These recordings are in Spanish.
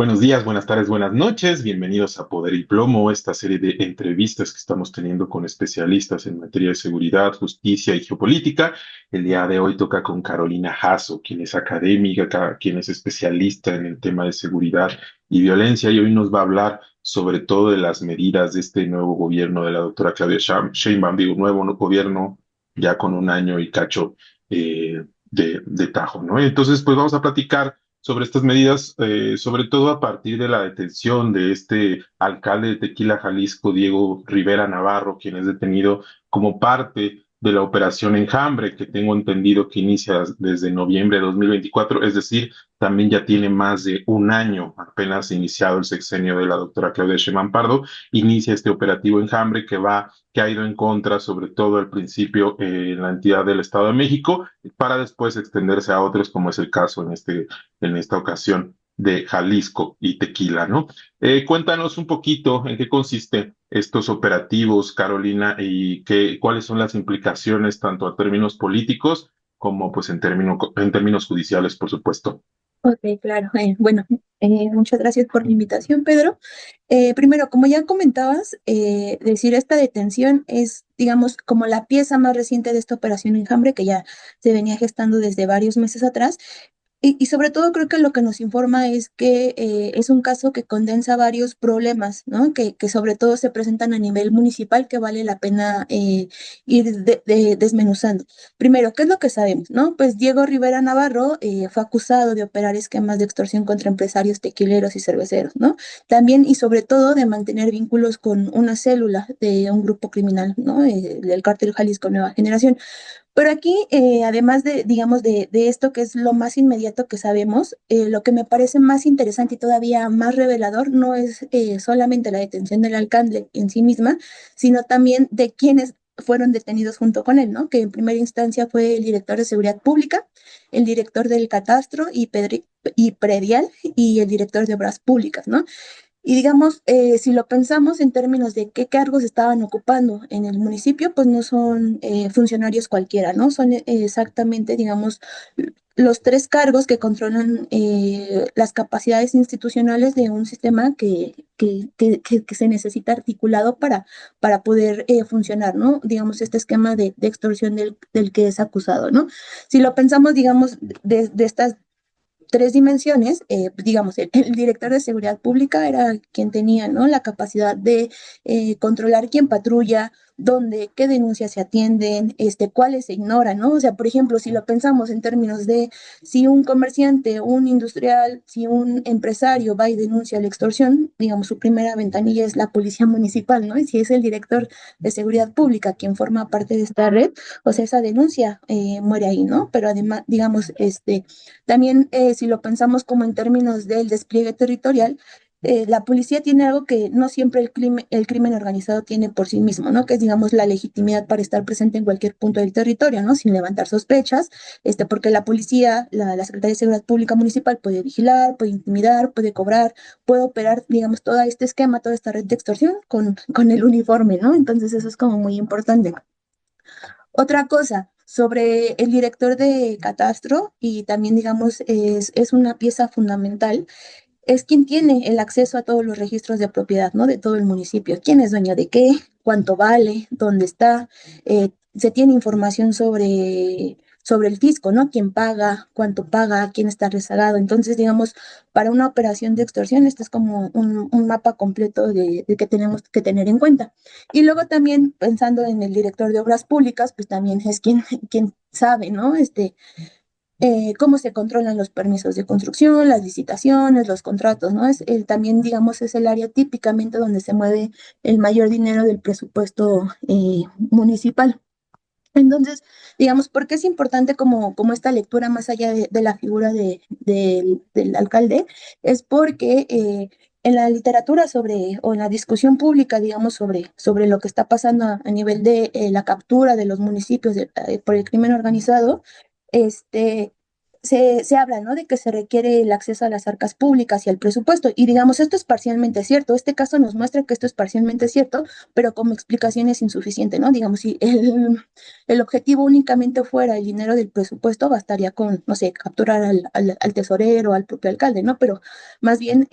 Buenos días, buenas tardes, buenas noches. Bienvenidos a Poder y Plomo, esta serie de entrevistas que estamos teniendo con especialistas en materia de seguridad, justicia y geopolítica. El día de hoy toca con Carolina Jasso, quien es académica, quien es especialista en el tema de seguridad y violencia, y hoy nos va a hablar sobre todo de las medidas de este nuevo gobierno de la doctora Claudia Sheinbaum, digo, nuevo gobierno ya con un año y cacho de tajo, ¿no? Entonces, pues vamos a platicar sobre estas medidas, sobre todo a partir de la detención de este alcalde de Tequila, Jalisco, Diego Rivera Navarro, quien es detenido como parte de la operación Enjambre, que tengo entendido que inicia desde noviembre de 2024, es decir, también ya tiene más de un año, apenas iniciado el sexenio de la doctora Claudia Sheinbaum Pardo, inicia este operativo Enjambre que ha ido en contra, sobre todo al principio, en la entidad del Estado de México, para después extenderse a otros, como es el caso en esta ocasión de Jalisco y Tequila, ¿no? Cuéntanos un poquito en qué consiste estos operativos, Carolina, y cuáles son las implicaciones tanto a términos políticos como pues en términos judiciales, por supuesto. Ok, claro. Bueno, muchas gracias por la invitación, Pedro. Primero, como ya comentabas, decir esta detención es, digamos, como la pieza más reciente de esta operación Enjambre que ya se venía gestando desde varios meses atrás. Y sobre todo creo que lo que nos informa es que es un caso que condensa varios problemas, ¿no? Que sobre todo se presentan a nivel municipal que vale la pena ir desmenuzando. Primero, ¿qué es lo que sabemos, no? Pues Diego Rivera Navarro fue acusado de operar esquemas de extorsión contra empresarios tequileros y cerveceros, ¿no? También y sobre todo de mantener vínculos con una célula de un grupo criminal, ¿no? Del cártel Jalisco Nueva Generación. Pero aquí, además de, digamos, de esto que es lo más inmediato que sabemos, lo que me parece más interesante y todavía más revelador no es solamente la detención del alcalde en sí misma, sino también de quienes fueron detenidos junto con él, ¿no? Que en primera instancia fue el director de Seguridad Pública, el director del Catastro y Predial y el director de Obras Públicas, ¿no? Y digamos, si lo pensamos en términos de qué cargos estaban ocupando en el municipio, pues no son funcionarios cualquiera, ¿no? Son exactamente, digamos, los tres cargos que controlan las capacidades institucionales de un sistema que se necesita articulado para poder funcionar, ¿no? Digamos, este esquema de extorsión del que es acusado, ¿no? Si lo pensamos, digamos, de estas tres dimensiones, pues, digamos, el director de seguridad pública era quien tenía, ¿no? La capacidad de controlar quién patrulla, dónde, qué denuncias se atienden, cuáles se ignoran, ¿no? O sea, por ejemplo, si lo pensamos en términos de si un comerciante, un industrial, si un empresario va y denuncia la extorsión, digamos, su primera ventanilla es la policía municipal, ¿no? Y si es el director de seguridad pública quien forma parte de esta red, o sea, esa denuncia muere ahí, ¿no? Pero además, digamos, también, si lo pensamos como en términos del despliegue territorial, la policía tiene algo que no siempre el crimen organizado tiene por sí mismo, ¿no? Que es, digamos, la legitimidad para estar presente en cualquier punto del territorio, ¿no? Sin levantar sospechas, porque la policía, la Secretaría de Seguridad Pública Municipal puede vigilar, puede intimidar, puede cobrar, puede operar, digamos, todo este esquema, toda esta red de extorsión con el uniforme, ¿no? Entonces eso es como muy importante. Otra cosa, sobre el director de Catastro, y también, digamos, es una pieza fundamental, es quien tiene el acceso a todos los registros de propiedad, ¿no? De todo el municipio. ¿Quién es dueño de qué? ¿Cuánto vale? ¿Dónde está? Se tiene información sobre el fisco, ¿no? ¿Quién paga? ¿Cuánto paga? ¿Quién está rezagado? Entonces, digamos, para una operación de extorsión, este es como un mapa completo de que tenemos que tener en cuenta. Y luego también, pensando en el director de obras públicas, pues también es quien sabe, ¿no? Cómo se controlan los permisos de construcción, las licitaciones, los contratos, ¿no? También, digamos, es el área típicamente donde se mueve el mayor dinero del presupuesto municipal. Entonces, digamos, ¿por qué es importante como esta lectura más allá de la figura del alcalde? Es porque en la literatura o en la discusión pública, digamos, sobre lo que está pasando a nivel de la captura de los municipios por el crimen organizado, este, se habla, ¿no? De que se requiere el acceso a las arcas públicas y al presupuesto. Y digamos, esto es parcialmente cierto. Este caso nos muestra que esto es parcialmente cierto, pero como explicación es insuficiente, ¿no? Digamos, si el objetivo únicamente fuera el dinero del presupuesto, bastaría con, no sé, capturar al tesorero, al propio alcalde, ¿no? Pero más bien,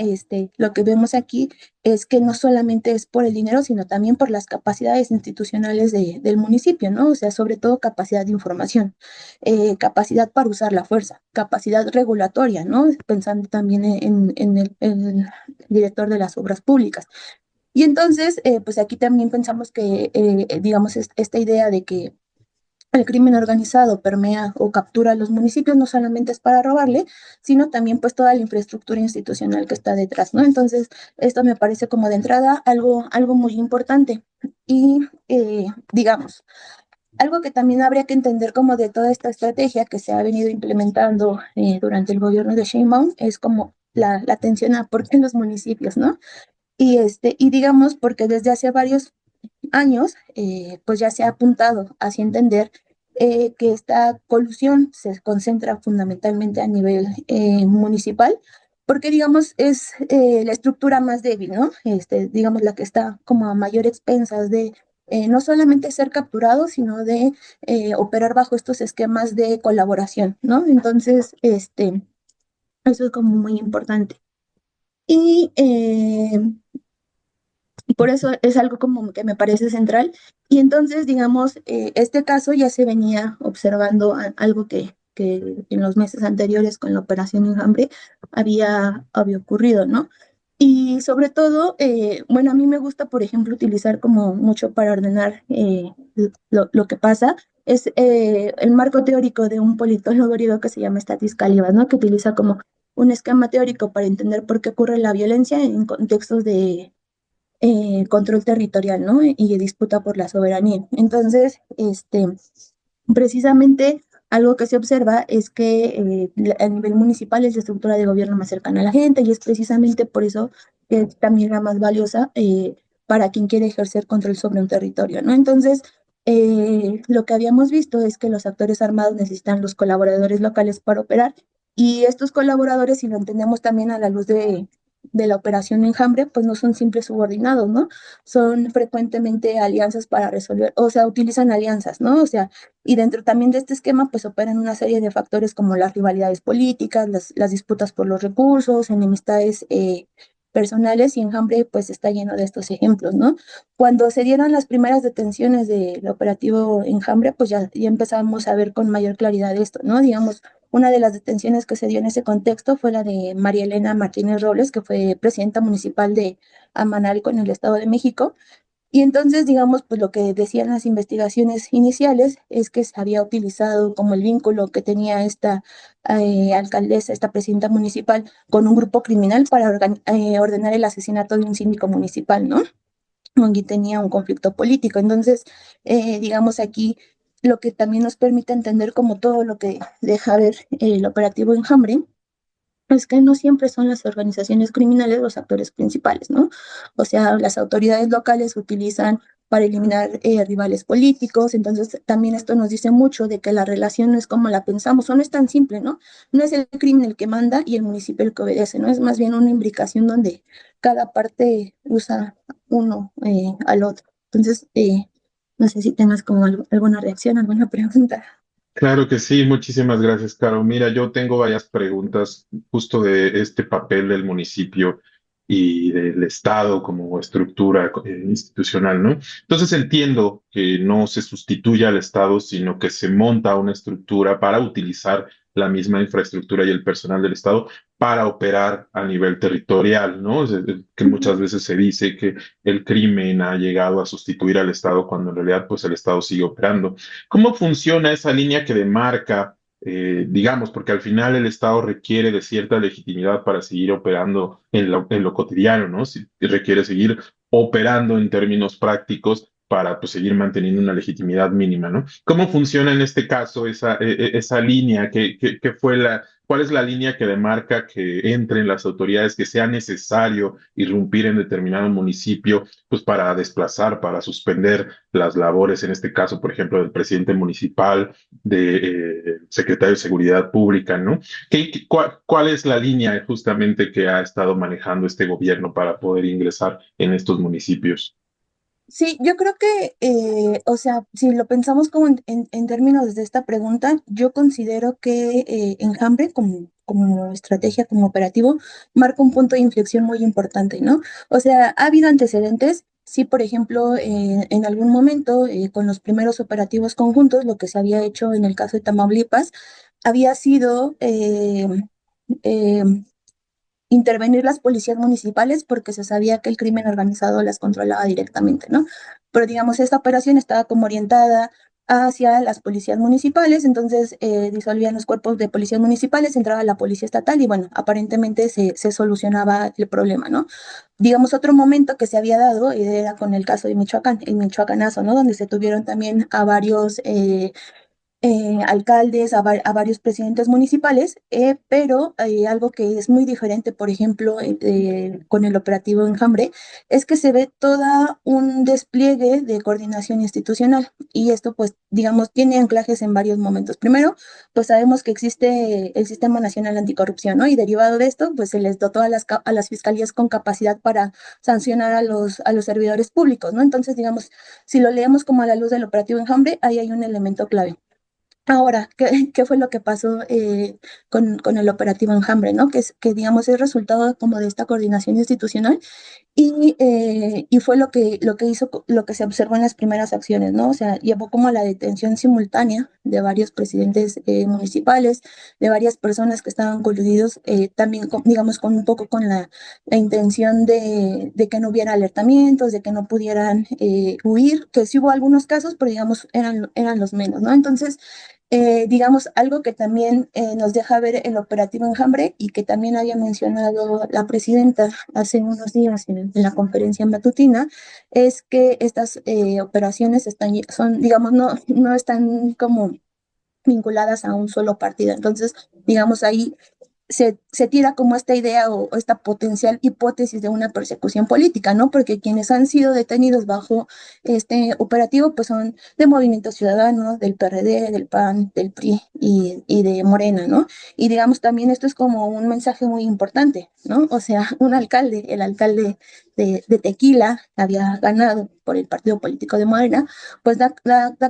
lo que vemos aquí es que no solamente es por el dinero, sino también por las capacidades institucionales del municipio, ¿no? O sea, sobre todo capacidad de información, capacidad para usar la fuerza, capacidad regulatoria, ¿no? Pensando también en el director de las obras públicas. Y entonces, pues aquí también pensamos que, digamos, esta idea de que el crimen organizado permea o captura a los municipios no solamente es para robarle, sino también pues toda la infraestructura institucional que está detrás, ¿no? Entonces, esto me parece como de entrada algo muy importante. Y digamos, algo que también habría que entender como de toda esta estrategia que se ha venido implementando durante el gobierno de Sheinbaum es como la atención a por qué los municipios, ¿no? Y digamos, porque desde hace varios años, pues ya se ha apuntado hacia entender que esta colusión se concentra fundamentalmente a nivel municipal, porque digamos es la estructura más débil, ¿no? Digamos la que está como a mayor expensas de no solamente ser capturado, sino de operar bajo estos esquemas de colaboración, ¿no? Entonces, eso es como muy importante. Y por eso es algo como que me parece central. Y entonces, digamos, este caso ya se venía observando algo que en los meses anteriores con la Operación Enjambre había ocurrido, ¿no? Y sobre todo, bueno, a mí me gusta, por ejemplo, utilizar como mucho para ordenar lo que pasa, es el marco teórico de un politólogo griego que se llama Stathis Kalibas, ¿no? Que utiliza como un esquema teórico para entender por qué ocurre la violencia en contextos de control territorial, ¿no? Y disputa por la soberanía. Entonces, precisamente algo que se observa es que a nivel municipal es la estructura de gobierno más cercana a la gente y es precisamente por eso que es también la más valiosa para quien quiere ejercer control sobre un territorio, ¿no? Entonces, lo que habíamos visto es que los actores armados necesitan los colaboradores locales para operar y estos colaboradores, si lo entendemos también a la luz de la operación Enjambre, pues no son simples subordinados, ¿no? Son frecuentemente alianzas para resolver, o sea, utilizan alianzas, ¿no? O sea, y dentro también de este esquema, pues operan una serie de factores como las rivalidades políticas, las disputas por los recursos, enemistades personales, y Enjambre pues está lleno de estos ejemplos, ¿no? Cuando se dieron las primeras detenciones del operativo Enjambre, pues ya empezamos a ver con mayor claridad esto, ¿no? Digamos, una de las detenciones que se dio en ese contexto fue la de María Elena Martínez Robles, que fue presidenta municipal de Amanalco en el Estado de México. Y entonces, digamos, pues lo que decían las investigaciones iniciales es que se había utilizado como el vínculo que tenía esta alcaldesa, esta presidenta municipal, con un grupo criminal para ordenar el asesinato de un síndico municipal, ¿no? Aquí tenía un conflicto político. Entonces, digamos aquí, lo que también nos permite entender como todo lo que deja ver el operativo Enjambre es que no siempre son las organizaciones criminales los actores principales, ¿no? O sea, las autoridades locales utilizan para eliminar rivales políticos, entonces también esto nos dice mucho de que la relación no es como la pensamos, o no es tan simple, ¿no? No es el crimen el que manda y el municipio el que obedece, ¿no? Es más bien una imbricación donde cada parte usa uno al otro. Entonces, no sé si tengas como alguna reacción, alguna pregunta. Claro que sí, muchísimas gracias, Caro. Mira, yo tengo varias preguntas justo de este papel del municipio y del Estado como estructura institucional, ¿no? Entonces entiendo que no se sustituye al Estado, sino que se monta una estructura para utilizar la misma infraestructura y el personal del Estado para operar a nivel territorial, ¿no? Que muchas veces se dice que el crimen ha llegado a sustituir al Estado cuando en realidad pues el Estado sigue operando. ¿Cómo funciona esa línea que demarca, digamos, porque al final el Estado requiere de cierta legitimidad para seguir operando en lo cotidiano, ¿no? Si requiere seguir operando en términos prácticos para pues, seguir manteniendo una legitimidad mínima, ¿no? ¿Cómo funciona en este caso esa línea? ¿Qué fue ¿Cuál es la línea que demarca que entren las autoridades, que sea necesario irrumpir en determinado municipio, pues para desplazar, para suspender las labores, en este caso, por ejemplo, del presidente municipal, de secretario de Seguridad Pública, ¿no? ¿Cuál es la línea justamente que ha estado manejando este gobierno para poder ingresar en estos municipios? Sí, yo creo que, o sea, si lo pensamos como en términos de esta pregunta, yo considero que Enjambre como estrategia, como operativo, marca un punto de inflexión muy importante, ¿no? O sea, ha habido antecedentes, sí, por ejemplo, en algún momento, con los primeros operativos conjuntos, lo que se había hecho en el caso de Tamaulipas, había sido eh, intervenir las policías municipales porque se sabía que el crimen organizado las controlaba directamente, ¿no? Pero digamos, esta operación estaba como orientada hacia las policías municipales, entonces disolvían los cuerpos de policías municipales, entraba la policía estatal y bueno, aparentemente se solucionaba el problema, ¿no? Digamos, otro momento que se había dado era con el caso de Michoacán, el Michoacanazo, ¿no? Donde se tuvieron también a varios alcaldes, a varios presidentes municipales, pero algo que es muy diferente, por ejemplo, con el operativo Enjambre, es que se ve todo un despliegue de coordinación institucional y esto, pues, digamos, tiene anclajes en varios momentos. Primero, pues sabemos que existe el Sistema Nacional Anticorrupción, ¿no? Y derivado de esto, pues se les dotó a las fiscalías con capacidad para sancionar a los servidores públicos, ¿no? Entonces, digamos, si lo leemos como a la luz del operativo Enjambre, ahí hay un elemento clave. Ahora, ¿qué fue lo que pasó con el operativo Enjambre, ¿no? Que, digamos, es resultado como de esta coordinación institucional y fue lo que hizo, lo que se observó en las primeras acciones, ¿no? O sea, llevó como a la detención simultánea de varios presidentes municipales, de varias personas que estaban coludidos, también, digamos, con un poco con la intención de que no hubiera alertamientos, de que no pudieran huir, que sí hubo algunos casos, pero digamos, eran los menos, ¿no? Entonces, digamos, algo que también nos deja ver el operativo Enjambre y que también había mencionado la presidenta hace unos días en la conferencia matutina, es que estas operaciones son, digamos, no están como vinculadas a un solo partido. Entonces, digamos, ahí se tira como esta idea o esta potencial hipótesis de una persecución política, ¿no? Porque quienes han sido detenidos bajo este operativo, pues son de Movimiento Ciudadano, del PRD, del PAN, del PRI y de Morena, ¿no? Y digamos, también esto es como un mensaje muy importante, ¿no? O sea, un alcalde, el alcalde de Tequila, había ganado por el partido político de Morena, pues da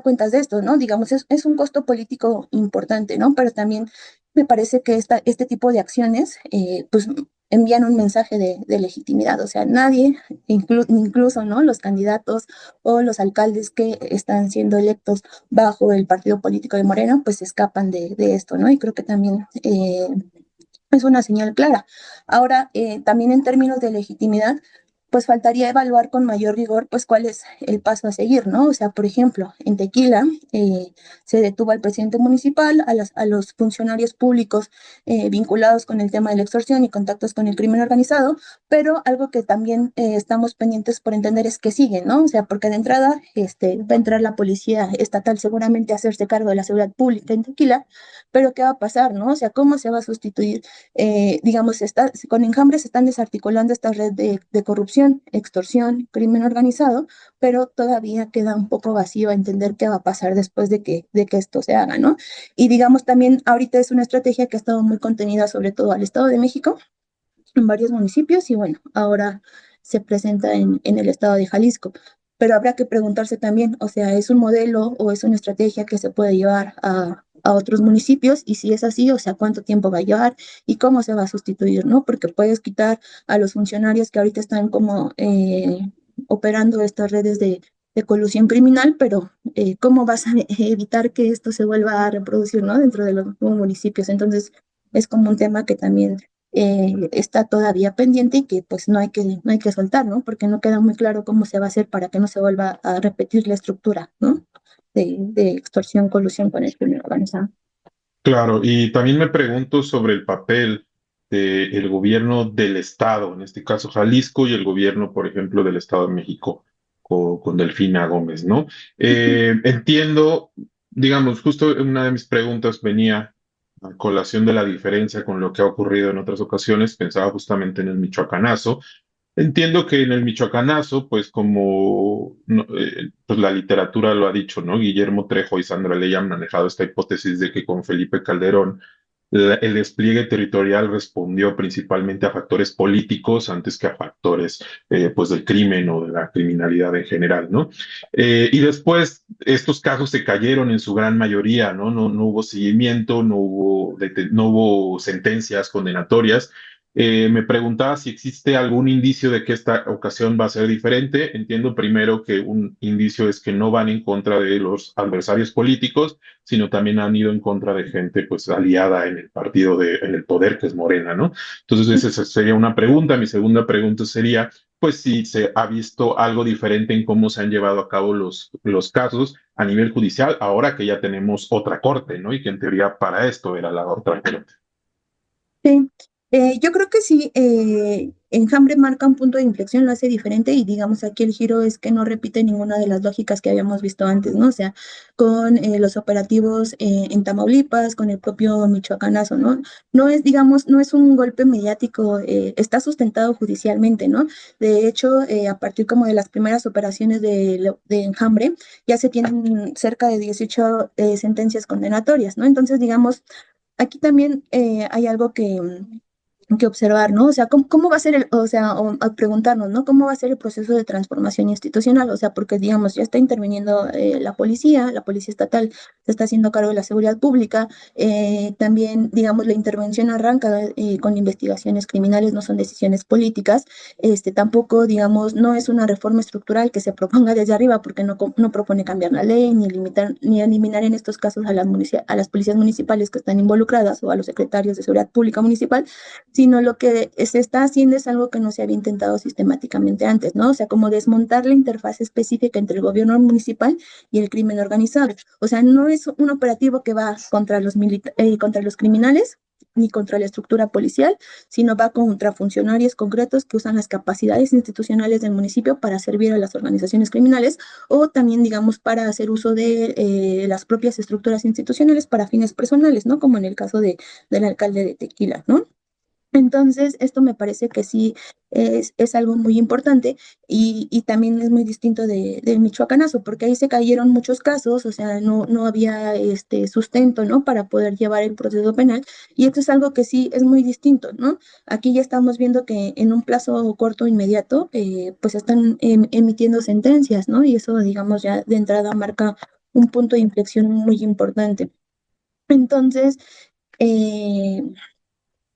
cuentas de esto, ¿no? Digamos, es un costo político importante, ¿no? Pero también me parece que este tipo de acciones, pues, envían un mensaje de legitimidad. O sea, nadie, incluso, ¿no? Los candidatos o los alcaldes que están siendo electos bajo el partido político de Morena, pues escapan de esto, ¿no? Y creo que también es una señal clara. Ahora, también en términos de legitimidad, pues faltaría evaluar con mayor rigor, pues cuál es el paso a seguir, ¿no? O sea, por ejemplo, en Tequila se detuvo al presidente municipal, a los funcionarios públicos vinculados con el tema de la extorsión y contactos con el crimen organizado, pero algo que también estamos pendientes por entender es que sigue, ¿no? O sea, porque de entrada va a entrar la policía estatal seguramente a hacerse cargo de la seguridad pública en Tequila, pero ¿qué va a pasar, no? O sea, ¿cómo se va a sustituir? Digamos, con Enjambre se están desarticulando esta red de corrupción, extorsión, crimen organizado, pero todavía queda un poco vacío a entender qué va a pasar después de que esto se haga, ¿no? Y digamos, también ahorita es una estrategia que ha estado muy contenida sobre todo al Estado de México, en varios municipios, y bueno, ahora se presenta en el Estado de Jalisco. Pero habrá que preguntarse también, o sea, ¿es un modelo o es una estrategia que se puede llevar a otros municipios? Y si es así, o sea, ¿cuánto tiempo va a llevar y cómo se va a sustituir, ¿no? Porque puedes quitar a los funcionarios que ahorita están como operando estas redes de colusión criminal, pero ¿cómo vas a evitar que esto se vuelva a reproducir, ¿no? Dentro de los municipios. Entonces, es como un tema que también está todavía pendiente y que pues no hay que soltar, ¿no? Porque no queda muy claro cómo se va a hacer para que no se vuelva a repetir la estructura, ¿no? De extorsión, colusión con el crimen organizado. Claro, y también me pregunto sobre el papel del gobierno del estado, en este caso Jalisco, y el gobierno, por ejemplo, del Estado de México con Delfina Gómez, ¿no? Entiendo, digamos, justo una de mis preguntas venía A colación de la diferencia con lo que ha ocurrido en otras ocasiones, pensaba justamente en el Michoacanazo. Entiendo que en el Michoacanazo, pues como pues la literatura lo ha dicho, ¿no? Guillermo Trejo y Sandra Ley han manejado esta hipótesis de que con Felipe Calderón el despliegue territorial respondió principalmente a factores políticos antes que a factores pues del crimen o de la criminalidad en general, ¿no? Y después estos casos se cayeron en su gran mayoría, ¿no? No hubo seguimiento, no hubo sentencias condenatorias. Me preguntaba si existe algún indicio de que esta ocasión va a ser diferente. Entiendo primero que un indicio es que no van en contra de los adversarios políticos, sino también han ido en contra de gente pues aliada en el partido en el poder que es Morena, ¿no? Entonces esa sería una pregunta. Mi segunda pregunta sería, pues si se ha visto algo diferente en cómo se han llevado a cabo los casos a nivel judicial, ahora que ya tenemos otra corte, ¿no? Y que en teoría para esto era la otra corte. Sí, yo creo que sí, Enjambre marca un punto de inflexión, lo hace diferente y digamos aquí el giro es que no repite ninguna de las lógicas que habíamos visto antes, ¿no? O sea, con los operativos en Tamaulipas, con el propio Michoacanazo, ¿no? No es, digamos, no es un golpe mediático, está sustentado judicialmente, ¿no? De hecho, a partir como de las primeras operaciones de Enjambre, ya se tienen cerca de 18 sentencias condenatorias, ¿no? Entonces, digamos, aquí también hay algo que observar, ¿no? O sea, ¿cómo va a ser o sea, o a preguntarnos, ¿no? ¿Cómo va a ser el proceso de transformación institucional? O sea, porque, digamos, ya está interviniendo la policía estatal se está haciendo cargo de la seguridad pública, también, digamos, la intervención arranca con investigaciones criminales, no son decisiones políticas, tampoco, digamos, no es una reforma estructural que se proponga desde arriba, porque no propone cambiar la ley, ni limitar, ni eliminar en estos casos a las policías municipales que están involucradas o a los secretarios de seguridad pública municipal, sino lo que se está haciendo es algo que no se había intentado sistemáticamente antes, ¿no? O sea, como desmontar la interfaz específica entre el gobierno municipal y el crimen organizado. O sea, no es un operativo que va contra los criminales ni contra la estructura policial, sino va contra funcionarios concretos que usan las capacidades institucionales del municipio para servir a las organizaciones criminales o también, digamos, para hacer uso de las propias estructuras institucionales para fines personales, ¿no? Como en el caso del alcalde de Tequila, ¿no? Entonces, esto me parece que sí es algo muy importante y también es muy distinto del Michoacanazo, porque ahí se cayeron muchos casos, o sea, no había este sustento, ¿no? Para poder llevar el proceso penal y esto es algo que sí es muy distinto, ¿no? Aquí ya estamos viendo que en un plazo corto inmediato, pues están emitiendo sentencias, ¿no? Y eso, digamos, ya de entrada marca un punto de inflexión muy importante. Entonces, eh,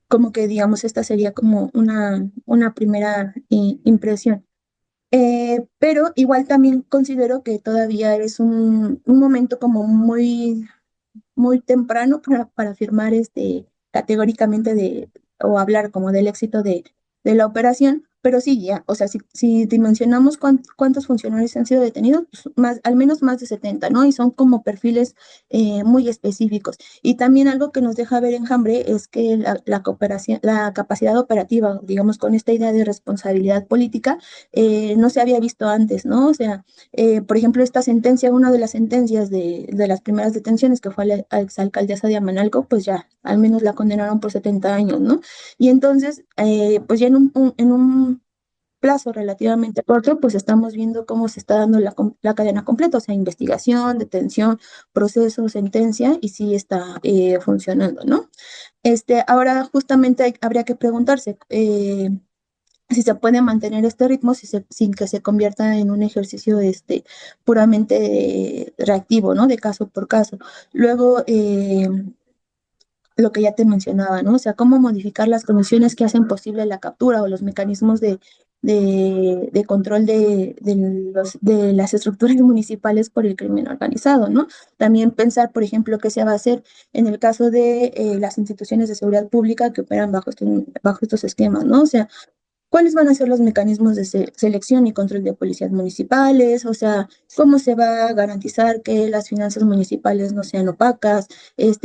como que, digamos, esta sería como una primera impresión. Pero igual también considero que todavía es un momento como muy temprano para afirmar categóricamente o hablar como del éxito de la operación, pero sí, ya, o sea, si dimensionamos cuántos funcionarios han sido detenidos, pues al menos más de 70, ¿no? Y son como perfiles muy específicos. Y también algo que nos deja ver Enjambre es que la cooperación, la capacidad operativa, digamos, con esta idea de responsabilidad política, no se había visto antes, ¿no? O sea, por ejemplo, esta sentencia, una de las sentencias de las primeras detenciones que fue a la exalcaldesa de Amanalco, pues ya al menos la condenaron por 70 años, ¿no? Y entonces, pues ya en un plazo relativamente corto, pues estamos viendo cómo se está dando la cadena completa, o sea, investigación, detención, proceso, sentencia, y sí está funcionando, ¿no? Ahora justamente habría que preguntarse, si se puede mantener este ritmo sin que se convierta en un ejercicio puramente reactivo, ¿no? De caso por caso. Luego, lo que ya te mencionaba, ¿no? O sea, cómo modificar las condiciones que hacen posible la captura o los mecanismos de control de las estructuras municipales por el crimen organizado, ¿no? También pensar, por ejemplo, qué se va a hacer en el caso de las instituciones de seguridad pública que operan bajo estos esquemas, ¿no? O sea, ¿cuáles van a ser los mecanismos de selección y control de policías municipales? O sea, ¿cómo se va a garantizar que las finanzas municipales no sean opacas?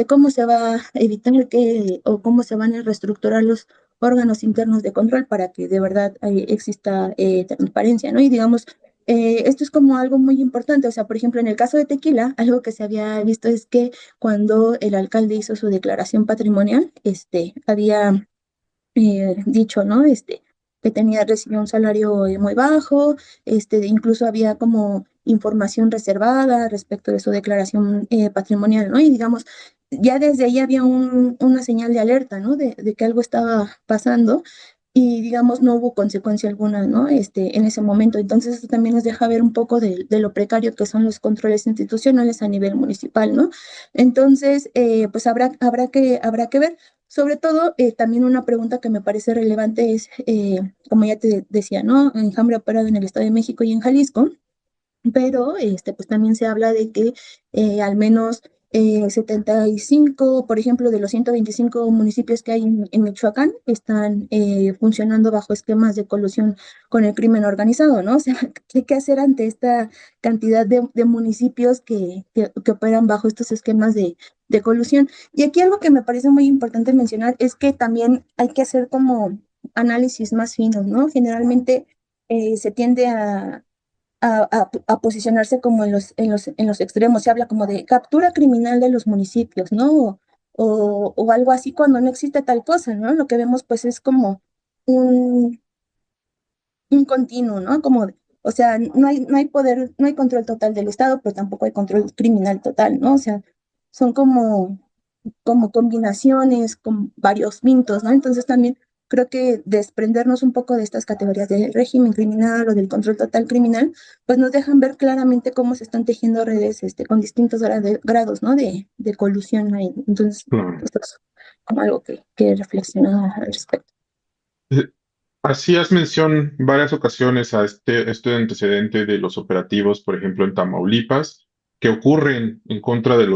¿Cómo se va a evitar o cómo se van a reestructurar los órganos internos de control para que de verdad exista transparencia, ¿no? Y digamos, esto es como algo muy importante, o sea, por ejemplo, en el caso de Tequila, algo que se había visto es que cuando el alcalde hizo su declaración patrimonial, había dicho, ¿no? Que recibió un salario muy bajo, incluso había como información reservada respecto de su declaración patrimonial, ¿no? Y digamos, ya desde ahí había una señal de alerta, ¿no? De que algo estaba pasando y, digamos, no hubo consecuencia alguna, ¿no? En ese momento. Entonces, esto también nos deja ver un poco de lo precario que son los controles institucionales a nivel municipal, ¿no? Entonces, pues habrá que ver. Sobre todo, también una pregunta que me parece relevante es, como ya te decía, ¿no? Enjambre ha operado en el Estado de México y en Jalisco, pero pues también se habla de que al menos 75, por ejemplo, de los 125 municipios que hay en Michoacán están funcionando bajo esquemas de colusión con el crimen organizado, ¿no? O sea, ¿qué hacer ante esta cantidad de municipios que operan bajo estos esquemas de colusión? Y aquí algo que me parece muy importante mencionar es que también hay que hacer como análisis más finos, ¿no? Generalmente se tiende a posicionarse como en los extremos. Se habla como de captura criminal de los municipios, ¿no? O algo así cuando no existe tal cosa, ¿no? Lo que vemos pues es como un, un continuo, ¿no? O sea, no hay poder, no hay control total del Estado, pero tampoco hay control criminal total, ¿no? O sea, son como combinaciones con varios vintos, ¿no? Entonces también creo que desprendernos un poco de estas categorías del régimen criminal o del control total criminal, pues nos dejan ver claramente cómo se están tejiendo redes con distintos grados, ¿no? De colusión ahí. Entonces, Claro. esto es como algo que reflexionar al respecto. Eh, Hacías mención varias ocasiones a este antecedente de los operativos, por ejemplo, en Tamaulipas, que ocurren en contra de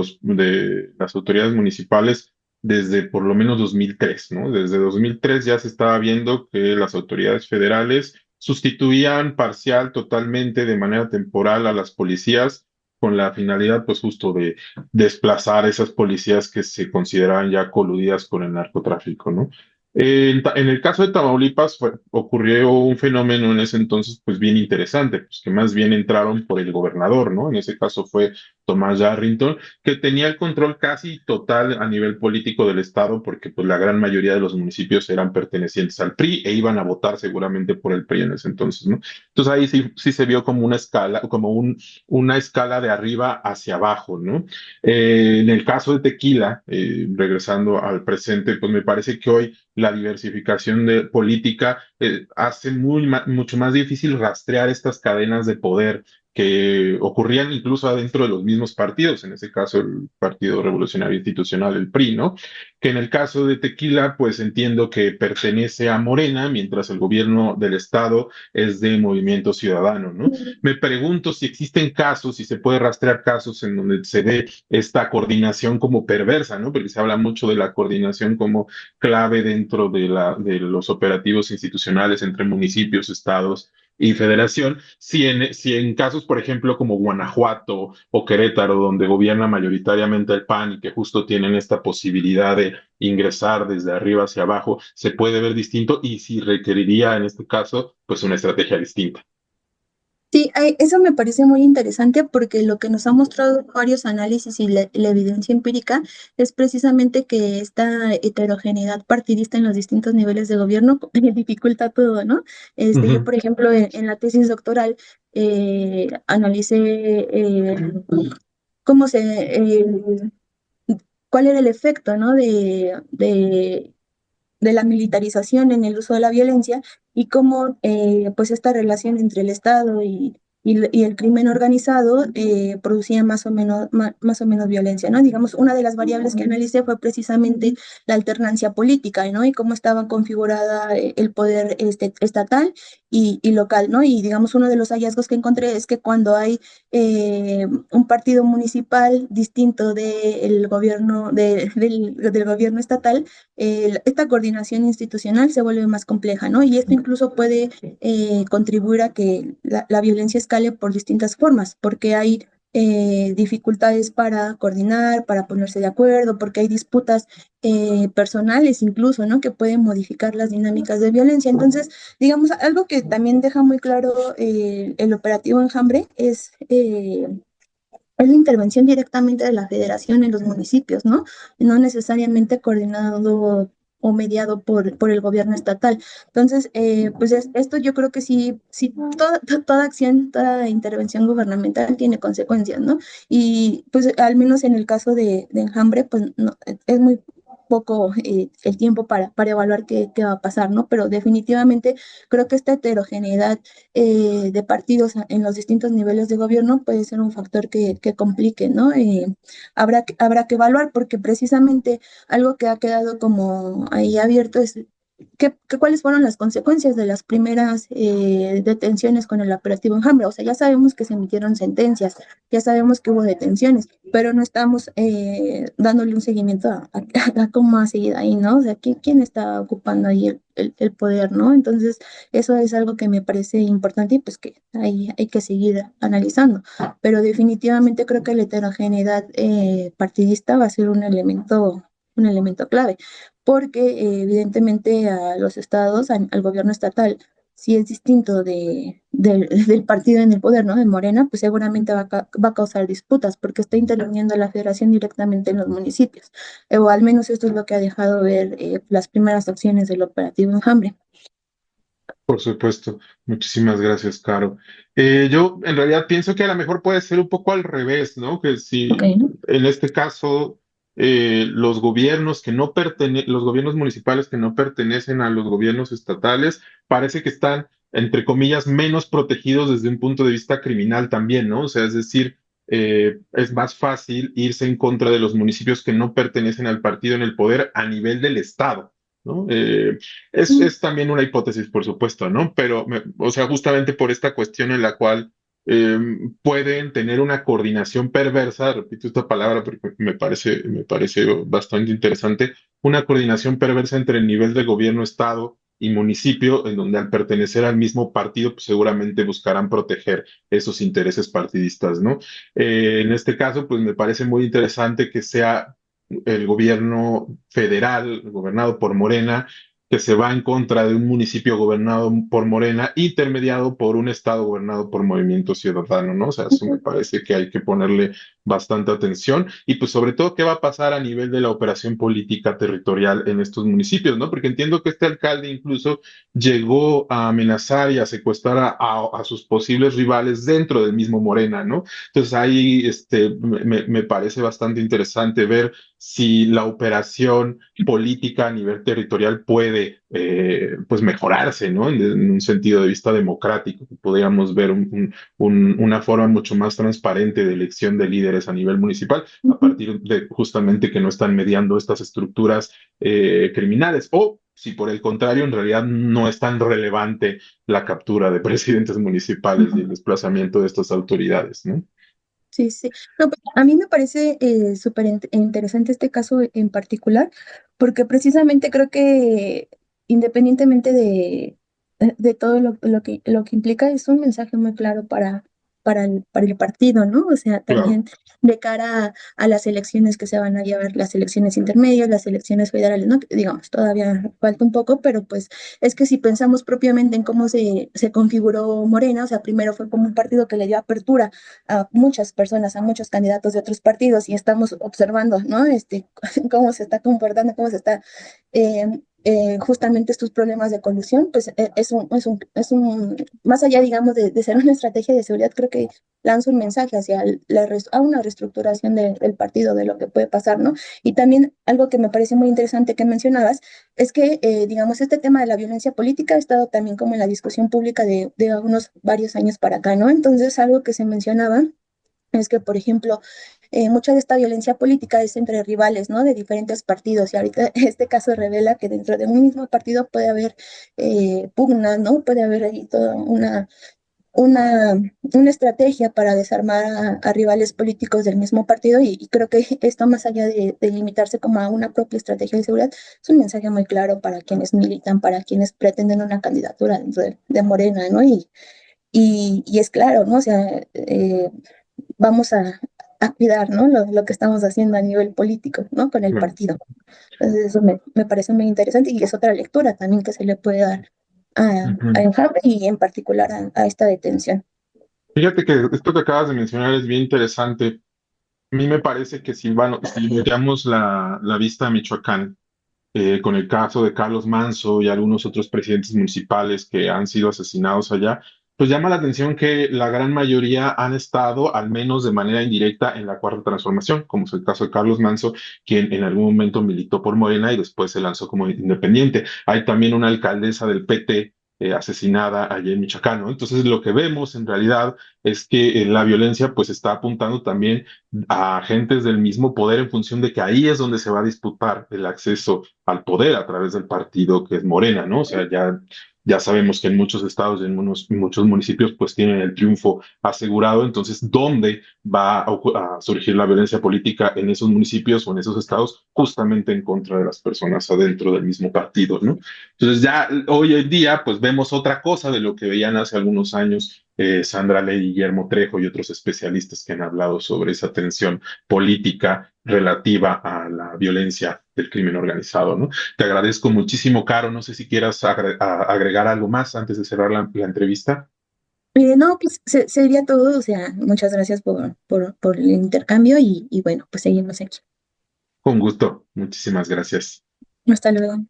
las autoridades municipales desde por lo menos 2003, ¿no? Desde 2003 ya se estaba viendo que las autoridades federales sustituían parcial, totalmente, de manera temporal a las policías con la finalidad, pues justo de desplazar esas policías que se consideraban ya coludidas con el narcotráfico, ¿no? En el caso de Tamaulipas ocurrió un fenómeno en ese entonces pues bien interesante, pues que más bien entraron por el gobernador, ¿no? En ese caso fue Tomás Yarrington, que tenía el control casi total a nivel político del estado porque pues la gran mayoría de los municipios eran pertenecientes al PRI e iban a votar seguramente por el PRI en ese entonces, ¿no? Entonces ahí sí se vio como una escala, una escala de arriba hacia abajo, ¿no? En el caso de Tequila, regresando al presente, pues me parece que hoy la diversificación de política hace mucho más difícil rastrear estas cadenas de poder que ocurrían incluso adentro de los mismos partidos, en ese caso el Partido Revolucionario Institucional, el PRI, ¿no? Que en el caso de Tequila, pues entiendo que pertenece a Morena, mientras el gobierno del estado es de Movimiento Ciudadano, ¿no? Me pregunto si existen casos, si se puede rastrear casos en donde se ve esta coordinación como perversa, ¿no? Porque se habla mucho de la coordinación como clave dentro de los operativos institucionales entre municipios, estados y federación. Si en casos, por ejemplo, como Guanajuato o Querétaro, donde gobierna mayoritariamente el PAN y que justo tienen esta posibilidad de ingresar desde arriba hacia abajo, se puede ver distinto y si requeriría en este caso, pues una estrategia distinta. Sí, eso me parece muy interesante porque lo que nos ha mostrado varios análisis y la evidencia empírica es precisamente que esta heterogeneidad partidista en los distintos niveles de gobierno dificulta todo, ¿no? Yo, Ujú. por ejemplo, en la tesis doctoral analicé cómo cuál era el efecto, ¿no? De la militarización en el uso de la violencia y cómo pues esta relación entre el Estado y el crimen organizado producía más o menos violencia, ¿no? Digamos, una de las variables que analicé fue precisamente la alternancia política, ¿no? Y cómo estaba configurada el poder estatal y local, ¿no? Y digamos, uno de los hallazgos que encontré es que cuando hay un partido municipal distinto del gobierno, del gobierno estatal, esta coordinación institucional se vuelve más compleja, ¿no? Y esto incluso puede contribuir a que la violencia escale por distintas formas, porque hay dificultades para coordinar, para ponerse de acuerdo, porque hay disputas personales incluso, ¿no? Que pueden modificar las dinámicas de violencia. Entonces, digamos, algo que también deja muy claro el operativo Enjambre es la intervención directamente de la federación en los municipios, ¿no? No necesariamente coordinado o mediado por el gobierno estatal. Entonces, pues esto yo creo que sí toda acción, toda intervención gubernamental tiene consecuencias, ¿no? Y pues al menos en el caso de Enjambre, pues no, es muy poco el tiempo para evaluar qué va a pasar, ¿no? Pero definitivamente creo que esta heterogeneidad de partidos en los distintos niveles de gobierno puede ser un factor que complique, ¿no? Habrá que evaluar porque precisamente algo que ha quedado como ahí abierto es cuáles fueron las consecuencias de las primeras detenciones con el operativo Enjambre. O sea, ya sabemos que se emitieron sentencias, ya sabemos que hubo detenciones, pero no estamos dándole un seguimiento a cómo ha seguido ahí, ¿no? O sea, quién está ocupando ahí el poder, ¿no? Entonces, eso es algo que me parece importante y pues que hay que seguir analizando. Pero definitivamente creo que la heterogeneidad partidista va a ser un elemento clave, porque evidentemente a los estados, al gobierno estatal, si es distinto del partido en el poder, ¿no? De Morena, pues seguramente va a causar disputas porque está interviniendo la federación directamente en los municipios. O al menos esto es lo que ha dejado ver las primeras acciones del operativo Enjambre. Por supuesto, muchísimas gracias, Caro. Yo en realidad pienso que a lo mejor puede ser un poco al revés, ¿no? Que Ok, si en este caso los gobiernos los gobiernos municipales que no pertenecen a los gobiernos estatales, parece que están, entre comillas, menos protegidos desde un punto de vista criminal también, ¿no? O sea, es decir, es más fácil irse en contra de los municipios que no pertenecen al partido en el poder a nivel del Estado. ¿No? Es también una hipótesis, por supuesto, ¿no? Pero, o sea, justamente por esta cuestión en la cual eh, pueden tener una coordinación perversa, repito esta palabra porque me parece bastante interesante, una coordinación perversa entre el nivel de gobierno, estado y municipio, en donde al pertenecer al mismo partido, pues seguramente buscarán proteger esos intereses partidistas, ¿no? En este caso, pues me parece muy interesante que sea el gobierno federal, gobernado por Morena, que se va en contra de un municipio gobernado por Morena, intermediado por un estado gobernado por Movimiento Ciudadano, ¿no? O sea, eso me parece que hay que ponerle bastante atención y pues sobre todo qué va a pasar a nivel de la operación política territorial en estos municipios, ¿no? Porque entiendo que este alcalde incluso llegó a amenazar y a secuestrar a sus posibles rivales dentro del mismo Morena, ¿no? Entonces ahí me parece bastante interesante ver si la operación política a nivel territorial puede pues mejorarse, ¿no? En un sentido de vista democrático, podríamos ver una forma mucho más transparente de elección de líderes a nivel municipal a partir de justamente que no están mediando estas estructuras criminales o si por el contrario en realidad no es tan relevante la captura de presidentes municipales y el desplazamiento de estas autoridades, ¿no? sí, sí. No, pues, a mí me parece súper interesante este caso en particular, porque precisamente creo que independientemente de todo lo que implica, es un mensaje muy claro para el partido, ¿no? O sea, Claro. también de cara a las elecciones que se van a llevar, las elecciones intermedias, las elecciones federales, ¿no? Que, digamos, todavía falta un poco, pero pues es que si pensamos propiamente en cómo se configuró Morena, o sea, primero fue como un partido que le dio apertura a muchas personas, a muchos candidatos de otros partidos y estamos observando, ¿no? Cómo se está comportando, cómo se está justamente estos problemas de colusión, pues más allá, digamos, de ser una estrategia de seguridad, creo que lanza un mensaje hacia a una reestructuración del partido, de lo que puede pasar, ¿no? Y también algo que me parece muy interesante que mencionabas es que, digamos, este tema de la violencia política ha estado también como en la discusión pública de unos varios años para acá, ¿no? Entonces, algo que se mencionaba es que, por ejemplo, mucha de esta violencia política es entre rivales, ¿no? De diferentes partidos. Y ahorita este caso revela que dentro de un mismo partido puede haber pugnas, ¿no? Puede haber ahí toda una, una estrategia para desarmar a rivales políticos del mismo partido. Y creo que esto, más allá de limitarse como a una propia estrategia de seguridad, es un mensaje muy claro para quienes militan, para quienes pretenden una candidatura dentro de Morena, ¿no? Y es claro, ¿no? O sea, vamos a cuidar, ¿no? Lo que estamos haciendo a nivel político, ¿no? Con el Claro. partido. Entonces eso me parece muy interesante y es otra lectura también que se le puede dar a Ujú. Enjambre y en particular a esta detención. Fíjate que esto que acabas de mencionar es bien interesante. A mí me parece que si volteamos la vista a Michoacán, con el caso de Carlos Manso y algunos otros presidentes municipales que han sido asesinados allá, pues llama la atención que la gran mayoría han estado, al menos de manera indirecta, en la Cuarta Transformación, como es el caso de Carlos Manso, quien en algún momento militó por Morena y después se lanzó como independiente. Hay también una alcaldesa del PT. Asesinada allá en Michoacán, ¿no? Entonces lo que vemos en realidad es que la violencia pues está apuntando también a agentes del mismo poder en función de que ahí es donde se va a disputar el acceso al poder a través del partido que es Morena, ¿no? O sea, ya sabemos que en muchos estados y en muchos municipios pues tienen el triunfo asegurado, entonces, ¿dónde va a surgir la violencia política en esos municipios o en esos estados? Justamente en contra de las personas adentro del mismo partido, ¿no? Entonces ya hoy en día pues vemos otra cosa de lo que veían hace algunos años Sandra Ley, Guillermo Trejo y otros especialistas que han hablado sobre esa tensión política relativa a la violencia del crimen organizado, ¿no? Te agradezco muchísimo, Caro. No sé si quieras agregar algo más antes de cerrar la entrevista. No, pues sería todo, o sea, muchas gracias por el intercambio y bueno, pues seguimos aquí. Con gusto. Muchísimas gracias. Hasta luego.